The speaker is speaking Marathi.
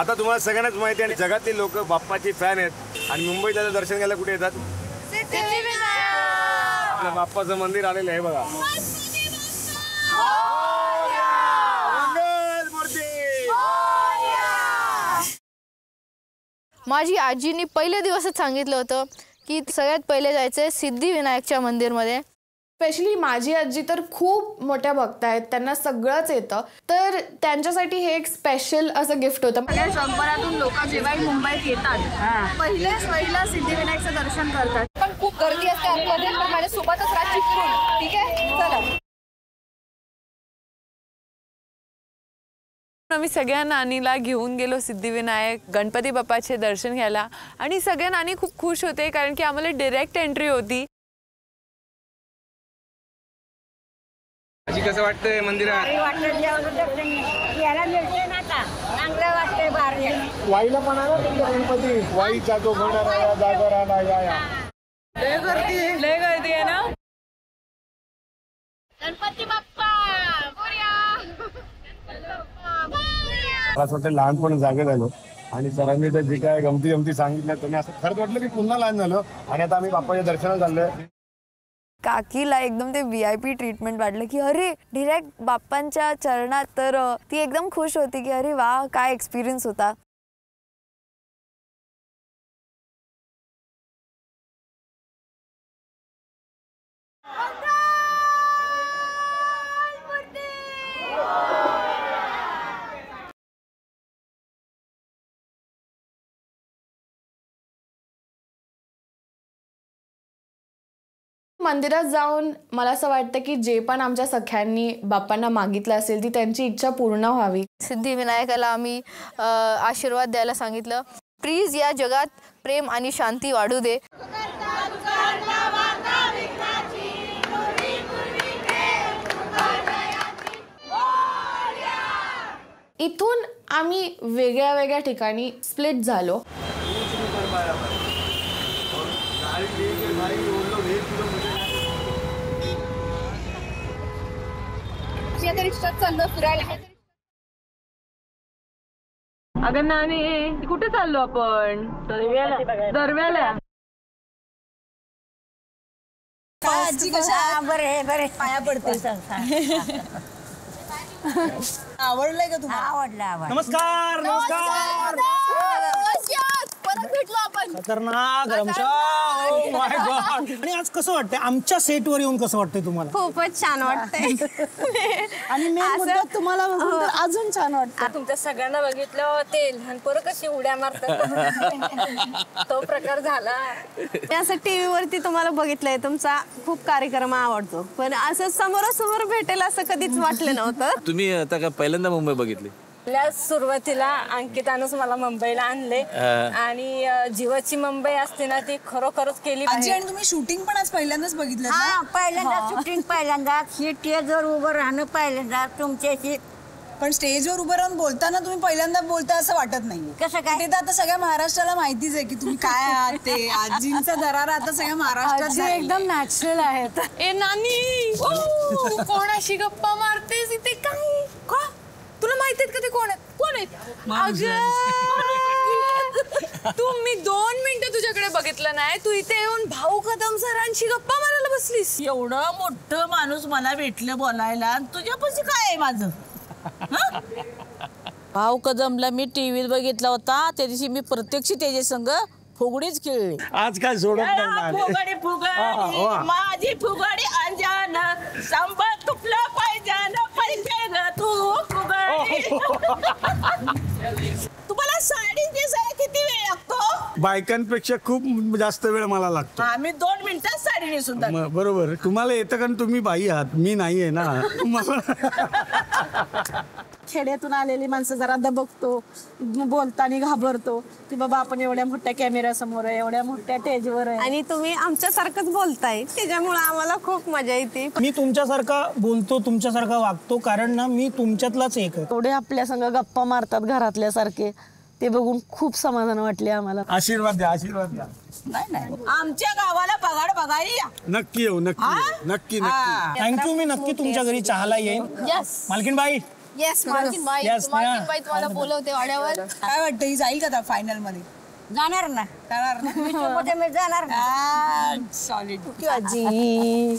आता तुम्हाला सगळ्यांनाच माहिती आहे, जगातली लोक बाप्पाची फॅन आहेत आणि मुंबईत त्याचं दर्शन घ्यायला कुठे येतात? आपल्या बाप्पाचं मंदिर आलेलं आहे बघा. माझी आजीनी पहिल्या दिवसच सांगितलं होतं की सगळ्यात पहिले जायचंय सिद्धिविनायकच्या मंदिरमध्ये. स्पेशली माझी आजी तर खूप मोठ्या भक्त आहेत, त्यांना सगळंच येतं, तर त्यांच्यासाठी हे एक स्पेशल असं गिफ्ट होतं. सगळ्या जगभरातून लोक जेव्हाही मुंबईत येतात पहिल्या सिद्धिविनायकचं दर्शन करतात. पण खूप गर्दी असते आतमध्ये, पण माझ्या सोबतच राज चिपकून. ठीक आहे, चला. आम्ही सगळ्या नानीला घेऊन गेलो सिद्धिविनायक गणपती बाप्पाचे दर्शन घ्यायला आणि सगळ्या नानी खूप खुश होते कारण की आम्हाला डायरेक्ट एंट्री होती. कसं वाटतंय मंदिरात? वाईला पण आला गणपती, वाईचा तो घोडा जागर आला या. लय गर्दी आहे ना. गणपती बाप्पा मला असं वाटतं लहानपण जागे झालो आणि सरांनी तर जे काय गमती गमती सांगितलं त्यांनी असं खरंच वाटलं की पुन्हा लहान झालो. आणि आता आम्ही बाप्पाच्या दर्शनाला चाललोय. काकीला एकदम ते VIP ट्रीटमेंट वाटलं की अरे डिरेक्ट बाप्पांच्या चरणात, तर ती एकदम खुश होती की अरे वा काय एक्सपिरियन्स होता. मंदिरात जाऊन मला असं वाटतं की जे पण आमच्या सख्यांनी बाप्पांना मागितलं असेल ती त्यांची इच्छा पूर्ण व्हावी. सिद्धिविनायकाला आम्ही आशीर्वाद द्यायला सांगितलं. प्लीज या जगात प्रेम आणि शांती वाढू दे. इथून आम्ही वेगळ्या वेगळ्या ठिकाणी स्प्लिट झालो. अगं नानी कुठे चाललो आपण? दरव्याला. आजी कशा? बरे पाया पडते. आवडलंय का तुम्हाला? आवडलं. नमस्कार. परत भेटलो आपण. खतरनाक माय गॉड. आणि आज कसं वाटतंय आमच्या सेटवर येऊन? कसं वाटतंय तुम्हाला? खूपच छान वाटतंय. आणि मेन मुद्दा तुम्हाला बघून तर अजून छान वाटतं. तुमच्या सगळ्यांना बघितलं ते लहान पोरं कशी उड्या मारतात तो प्रकार झाला. असं TV वरती तुम्हाला बघितलंय, तुमचा खूप कार्यक्रम आवडतो, पण असं समोरासमोर भेटेल असं कधीच वाटलं नव्हतं. तुम्ही आता का पहिल्यांदा मुंबई बघितली? सुरुवातीला अंकितानंच मला मुंबईला आणले आणि जीवाची मुंबई असते ना ती खरोखरच केली. आजी आणि तुम्ही शूटिंग पण आज पहिल्यांदाच बघितलं? हा, पहिल्यांदा शूटिंग, पहिल्यांदा स्टेजवर उभं राहणं, पहिल्यांदा तुमच्याशी. पण स्टेजवर उभं राहून बोलताना तुम्ही पहिल्यांदा बोलता असं वाटत नाही? कसं काय? ते तर आता सगळ्या महाराष्ट्राला माहितीच आहे की तुम्ही काय आहात. ते आजींचा दरारा आता सगळ्या महाराष्ट्रात एकदम नॅचरल आहेत. ए नानी कोणाशी गप्पा मारतेस इथे? काय का तुला माहिती आहेत का ते कोण आहेत? कोण आहेत? तू मी 2 मिनिटं तुझ्याकडे बघितलं नाही, तू इथे येऊन भाऊ कदम सरांशी गप्पा मारायला बसलीस. एवढं मोठं माणूस मला भेटलं बोलायला, तुझ्यापाशी काय आहे माझं? भाऊ कदमला मी टीव्हीत बघितला होता, त्या दिवशी मी प्रत्यक्ष त्याच्या संग फुगडीच खेळली. आज काय सोडत नाही. फुगडी फुगडी माझी फुगडी अंजान सांभाळ तुपला पाहिजान पाहिजे ग तू फुगडी. तुम्हाला साडी नेसायला किती वेळ लागतो? बायकांपेक्षा खूप जास्त वेळ मला लागतो. आम्ही 2 मिनिटात साडी नेसून टाकतो. बरोबर. तुम्हाला येतं कारण तुम्ही बाई आहात, मी नाहीये ना. खेड्यातून आलेली माणसं जरा दबकतो, बोलताना घाबरतो की बाबा आपण एवढ्या मोठ्या कॅमेरा समोर आहे, एवढ्या मोठ्या स्टेजवर आहे. आणि तुम्ही आमच्यासारखंच बोलताय, त्याच्यामुळे आम्हाला खूप मजा येते. मी तुमच्यासारखा बोलतो, तुमच्यासारखा वागतो, कारण ना मी तुमच्यातलाच एक आहे. एवढे आपल्या संग गप्पा मारतात घरातल्यासारखे, ते बघून खूप समाधान वाटले आम्हाला. आशीर्वाद द्या, आशीर्वाद द्या. नाही, आमच्या गावाला पगार बघायला या. नक्की येऊ, नक्की नक्की. थँक्यू. मी नक्की तुमच्या घरी चहाला येईन. मालकीन बाई येस मालकीन बाई तुम्हाला बोलवते वाड्यावर. काय वाटतं ही जाईल का फायनल मध्ये? जाणार ना जाणार ना? मध्ये मी जाणार ना सॉलिड आजी